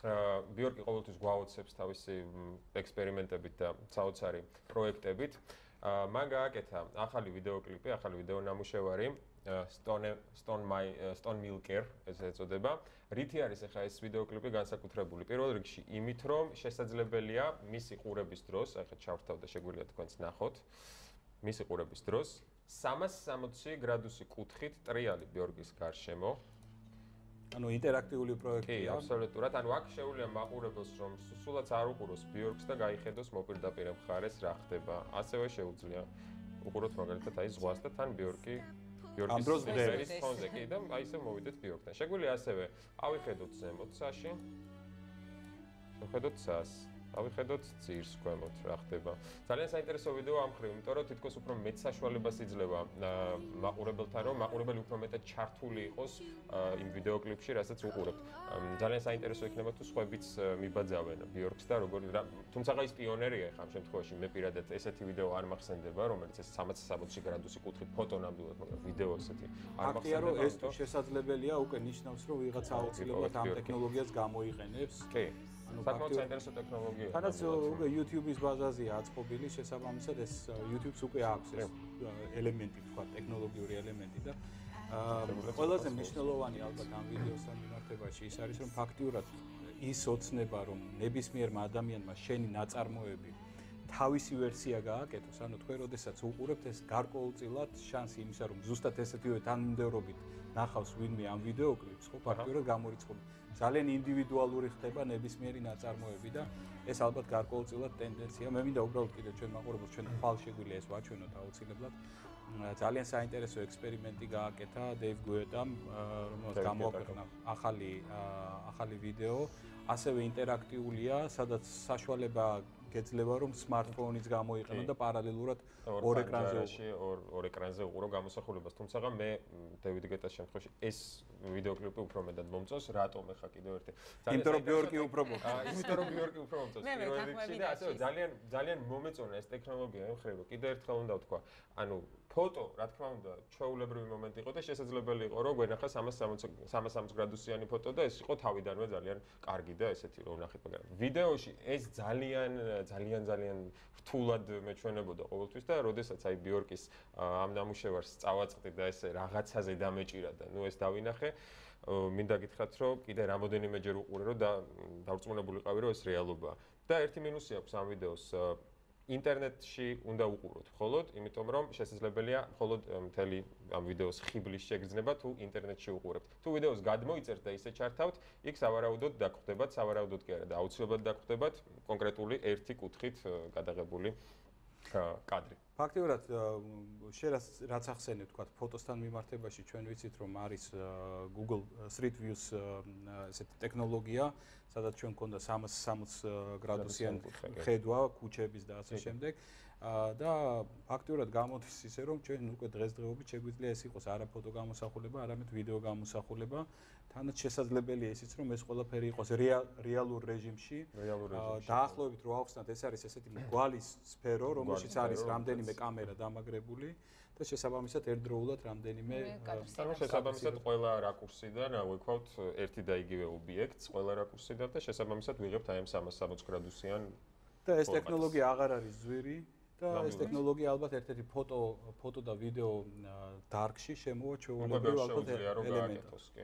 ბიორკი ყოველთვის გვაოცებს თავისი ექსპერიმენტებით და საოცარი პროექტებით. მან გააკეთა ახალი ვიდეოკლიპი, ახალი ვიდეო ნამუშევარი Stone Milker ესე ეწოდება. რითი არის ახლა ეს ვიდეოკლიპი განსაკუთრებული? პირველ რიგში იმით, რომ შესაძლებელია მისი ყურების დროს, ახლა ჩავრთავ და შეგვიძლია თქვენც ნახოთ, მისი ყურების დროს 360 გრადუსი კუთხით ტრიალი ბიორკის გარშემო. ანუ ინტერაქტიული პროექტია. კი, აბსოლუტურად. ანუ აქ შეუძლია მაყურებელს რომ სულაც არ უყუროს ბიორკს და გაიხედოს მოპირდაპირ მხარეს რა ხდება. ასევე შეუძლია უყუროთ მაგალითად აი ზღვას და თან ბიორკის ფონზე კი და აი ესე მოვიდეთ ბიორკთან. შეგვიძლია ასევე ავიხედოთ ზემოთ საში. ვხედოთ სას. ავიხედოთ ძირს ქვემოთ რა ხდება. ძალიან საინტერესო ვიდეო ამ ხრივ, იმიტომ რომ თითქოს უფრო მეტ საშუალებას იძლევა მაყურებელთან, რომ მაყურებელი უფრო მეტად ჩართული იყოს იმ ვიდეოკლიპში, რასაც უყურებთ. ძალიან საინტერესო იქნება თუ სხვაებიც მიბაძავენ ბიორკს და როგორ თუმცა ის პიონერია ხა ამ შემთხვევაში მე პირადად ესეთი ვიდეო არ მახსენდება, რომელიც ეს 360 გრადუსი კუთხით ფოტო ნამდვილად, მაგრამ ვიდეო ესეთი არ მახსენდება. ფაქტია რომ ეს თუ შესაძლებელია, უკვე ნიშნავს რომ ვიღაცა აუცილებლად ამ ტექნოლოგიას გამოიყენებს. კი. საკმაოდ საინტერესო ტექნოლოგია. თანაც უკვე YouTube-ის ბაზაზია აწყობილი, შესაბამისად ეს YouTube-ს უკვე აქვს ეს ელემენტი, თქვა, ტექნოლოგიური ელემენტი და ყველაზე მნიშვნელოვანი ალბათ ამ ვიდეოსთან მიმართებაში ის არის, რომ ფაქტიურად ის ოცნება, რომ ნებისმიერმა ადამიანმა შენი ნაწარმოები თავისი ვერსია გააკეთოს, ანუ თქვენ როდესაც უყურებთ ეს გარკვეულწილად შანსი იმისა, რომ ზუსტად ესეთივე თანმიმდევრობით ნახავს ვინმე ამ ვიდეოკლიპს, ხო, ფაქტიურად გამორიცხული. ძალიან ინდივიდუალური ხდება ნებისმიერი ნაწარმოები და ეს ალბათ გარკვეულწილად ტენდენცია. მე მინდა უბრალოდ კიდევ ჩვენ მაყურებელს ჩვენ ხვალ შეგვიძლია ეს ვაჩვენოთ აუცილებლად. ძალიან საინტერესო ექსპერიმენტი გააკეთა დეივ გუეტამ, რომელსაც გამოაქვეყნა ახალი ვიდეო, ასევე ინტერაქტიულია, სადაც საშუალება გეძლევა რომ სმარტფონიც გამოიყენო და პარალელურად ორ ეკრანზე უყურო გამოსახულებას. თუმცა მე დევიდ გეტას შემთხვევაში ეს ვიდეოკლიპი უფრო მეტად მომწონს, რატომ ახლა კიდევ ერთი. იმიტომ რომ ბიორკი უფრო მომწონს. იმიტომ რომ ბიორკი უფრო მომწონს. პირველ რიგში და ასევე ძალიან მომეწონა ეს ტექნოლოგია იმ ხრივ, რომ კიდევ ერთხელ უნდა ვთქვა, ანუ ფოტო, რა თქმა უნდა, ჩვეულებრივი მომენტი იყო და შესაძლებელი იყო, რომ გვენახა 360 გრადუსიანი ფოტო და ეს იყო თავიდანვე ძალიან კარგი და ესეთი რომ ნახეთ, მაგრამ ვიდეოში ეს ძალიან რთულად მეჩვენებოდა ყოველთვის და როდესაც აი ბიორკის ამ ნამუშევარს წავაწყდი და ესე რაღაცაზე დამეჭირა და ნუ ეს დავინახე, მინდა გითხრათ, რომ კიდე რამოდენიმეჯერ უყურე, რომ დარწმუნებულიყავი, რომ ეს რეალობაა. და ერთი მინუსი აქვს ამ ვიდეოს ინტერნეტში უნდა უყუროთ მხოლოდ, იმიტომ რომ შესაძლებელია მხოლოდ მთელი ამ ვიდეოს ხიბლის შეგრძნება თუ ინტერნეტში უყურებთ. თუ ვიდეოს გადმოიწერთ და ისე ჩართავთ, იქ სავარაუდოდ დაგხვდებათ, სავარაუდოდ კი არა და აუცილებლად დაგხვდებათ კონკრეტული ერთი კუთხით გადაღებული კადრი. ფაქტიურად შენ რაც ახსენე თქვა ფოტოსთან მიმართებაში ჩვენ ვიცით რომ არის Google Street View-ს ესეთი ტექნოლოგია, სადაც ჩვენ გქონდა 360 გრადუსიანი ხედვა ქუჩების და ასე შემდეგ და ფაქტიურად გამოდის ისე რომ ჩვენ უკვე დღესდღეობით შეგვიძლია ეს იყოს არა ფოტო გამოსახულება, არამედ ვიდეო გამოსახულება, თანაც შესაძლებელია ისიც რომ ეს ყველაფერი იყოს რეალურ რეჟიმში. დაახლოებით რო ავხსნათ, ეს არის ესეთი მრგვალი სფერო, რომელშიც არის რამდენიმე კამერა დამაგრებული და შესაბამისად ერთდროულად რამდენიმე შესაბამისად ყველა რაკურსიდან ვიქავთ ერთი და იგივე ობიექტს ყველა რაკურსიდან და შესაბამისად ვიღებთ აი ამ 360 გრადუსიან და ეს ტექნოლოგია აღარ არის ძვირი და ეს ტექნოლოგია ალბათ ერთ-ერთი ფოტო და ვიდეო დარგში შემოვა ჩვეულებრივ ალბათ ელემენტი.